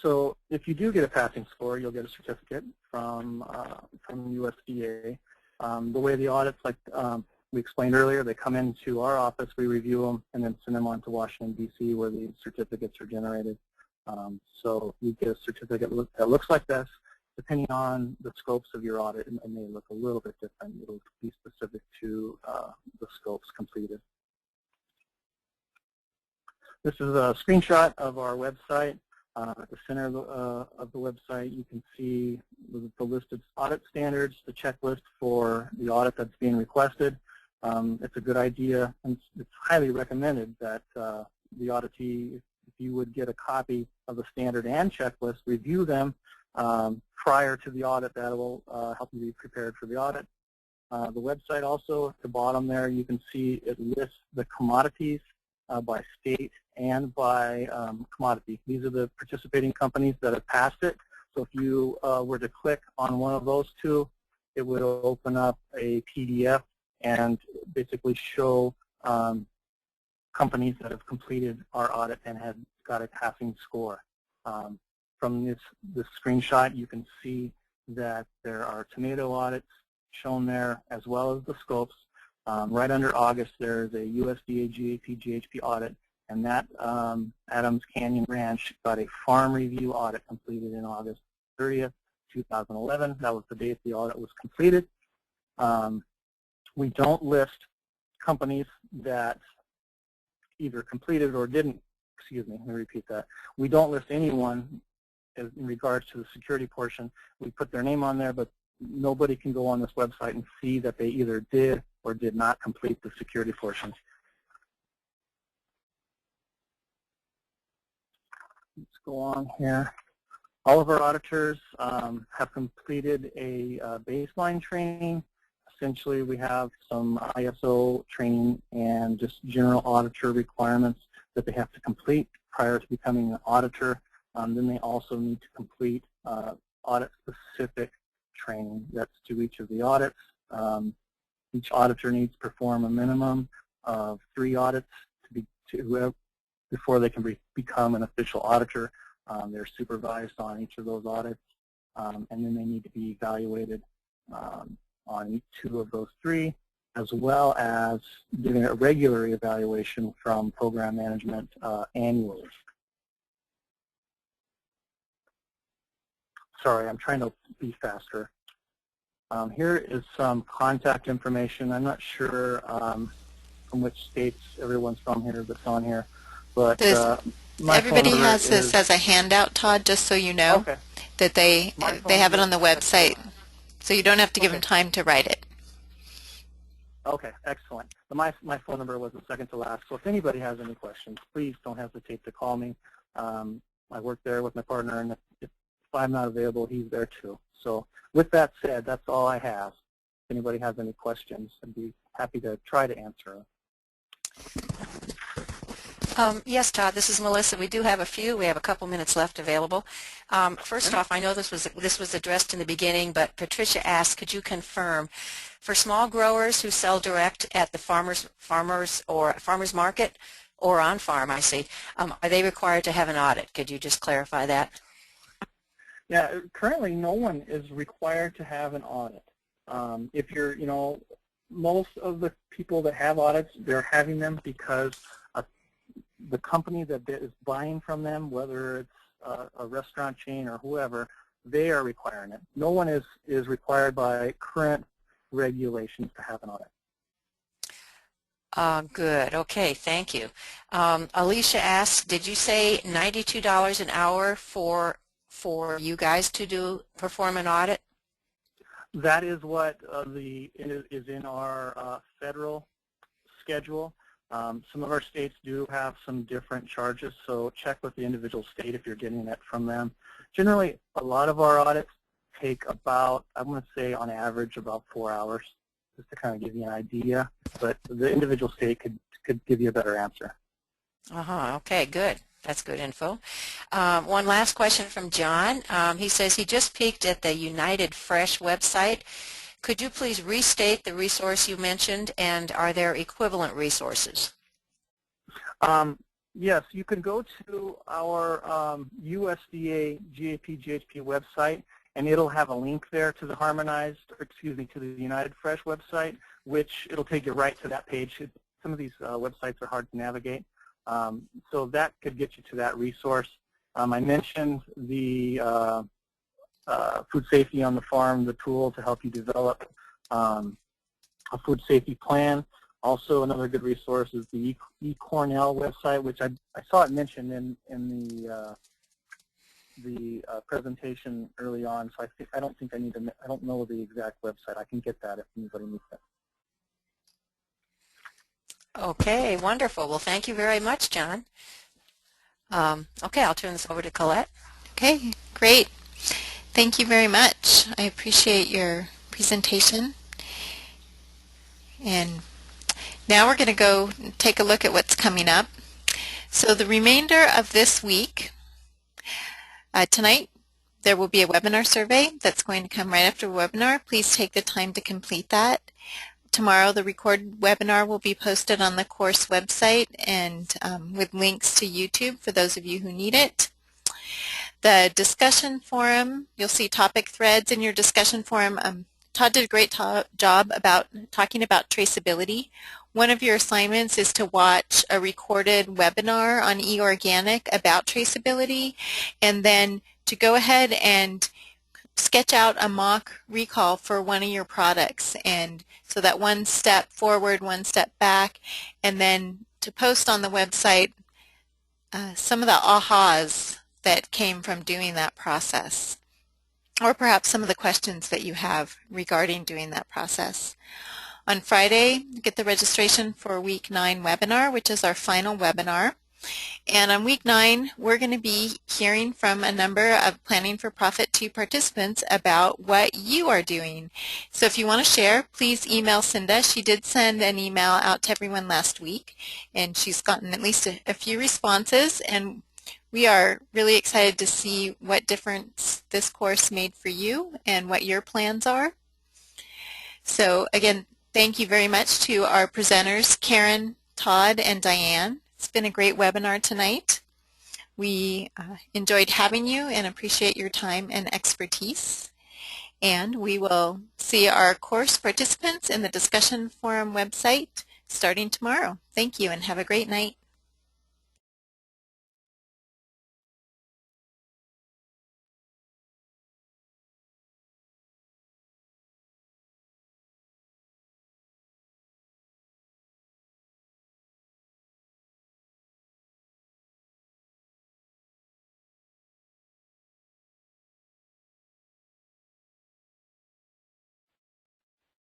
So if you do get a passing score, you'll get a certificate from USDA. The way the audits, like we explained earlier, they come into our office, we review them, and then send them on to Washington, D.C., where the certificates are generated. So you get a certificate that looks like this. Depending on the scopes of your audit, it may look a little bit different. It'll be specific to the scopes completed. This is a screenshot of our website. At the center of the website, you can see the listed audit standards, the checklist for the audit that's being requested. It's a good idea, and it's highly recommended that the auditee, if you would get a copy of the standard and checklist, review them prior to the audit. That will help you be prepared for the audit. The website also, at the bottom there, you can see it lists the commodities by state and by commodity. These are the participating companies that have passed it. So if you were to click on one of those two, it would open up a PDF and basically show companies that have completed our audit and have got a passing score. From this screenshot, you can see that there are tomato audits shown there, as well as the scopes. Right under August, there's a USDA GAP GHP audit, and that Adams Canyon Ranch got a farm review audit completed in August 30th, 2011. That was the date the audit was completed. We don't list companies that either completed or didn't, excuse me, let me repeat that. We don't list anyone in regards to the security portion. We put their name on there, but nobody can go on this website and see that they either did or did not complete the security portion. Let's go on here. All of our auditors have completed a baseline training. Essentially, we have some ISO training and just general auditor requirements that they have to complete prior to becoming an auditor. Then they also need to complete audit-specific training. That's to each of the audits. Each auditor needs to perform a minimum of 3 audits before they can become an official auditor. They're supervised on each of those audits, and then they need to be evaluated on each 2 of those 3, as well as doing a regular evaluation from program management annually. Sorry, I'm trying to be faster. Here is some contact information. I'm not sure from which states everyone's from here that's on here, but everybody has this as a handout, Todd, just so you know, okay, that they have it on the website, so you don't have to give them time to write it. Okay, excellent. My phone number was the second to last, so if anybody has any questions, please don't hesitate to call me. I work there with my partner, and if I'm not available, he's there too. So with that said, that's all I have. If anybody has any questions, I'd be happy to try to answer them. Yes, Todd, this is Melissa. We do have a few. We have a couple minutes left available. First off, I know this was addressed in the beginning, but Patricia asked, could you confirm, for small growers who sell direct at the farmers market or on farm, I see, are they required to have an audit? Could you just clarify that? Yeah, currently no one is required to have an audit. If you're, most of the people that have audits, they're having them because the company that is buying from them, whether it's a restaurant chain or whoever, they are requiring it. No one is required by current regulations to have an audit. Good. Okay, thank you. Alicia asks, did you say $92 an hour for you guys to perform an audit? That is what is in our federal schedule. Some of our states do have some different charges, so check with the individual state if you're getting that from them. Generally, a lot of our audits take about, I'm going to say on average, about 4 hours, just to kind of give you an idea. But the individual state could give you a better answer. Okay, good. That's good info. One last question from John. He says he just peeked at the United Fresh website. Could you please restate the resource you mentioned, and are there equivalent resources? Yes, you can go to our USDA GAP-GHP website, and it'll have a link there to the to the United Fresh website, which it'll take you right to that page. Some of these websites are hard to navigate, so that could get you to that resource. I mentioned the Food Safety on the Farm, the tool to help you develop a food safety plan. Also, another good resource is the eCornell website, which I saw it mentioned in the presentation early on. So I don't think I need to. I don't know the exact website. I can get that if anybody needs that. Okay, wonderful. Well, thank you very much, John. Okay, I'll turn this over to Colette. Okay, great. Thank you very much. I appreciate your presentation. And now we're going to go take a look at what's coming up. So the remainder of this week, tonight, there will be a webinar survey that's going to come right after the webinar. Please take the time to complete that. Tomorrow, the recorded webinar will be posted on the course website and with links to YouTube for those of you who need it. The discussion forum, you'll see topic threads in your discussion forum. Todd did a great job about talking about traceability. One of your assignments is to watch a recorded webinar on eOrganic about traceability, and then to go ahead and sketch out a mock recall for one of your products, and so that one step forward, one step back, and then to post on the website some of the ahas that came from doing that process, or perhaps some of the questions that you have regarding doing that process. On Friday, get the registration for Week 9 webinar, which is our final webinar. And on Week 9, we're going to be hearing from a number of Planning for Profit 2 participants about what you are doing. So if you want to share, please email Cinda. She did send an email out to everyone last week, and she's gotten at least a few responses. And we are really excited to see what difference this course made for you and what your plans are. So again, thank you very much to our presenters, Karen, Todd, and Diane. It's been a great webinar tonight. We enjoyed having you and appreciate your time and expertise. And we will see our course participants in the discussion forum website starting tomorrow. Thank you and have a great night.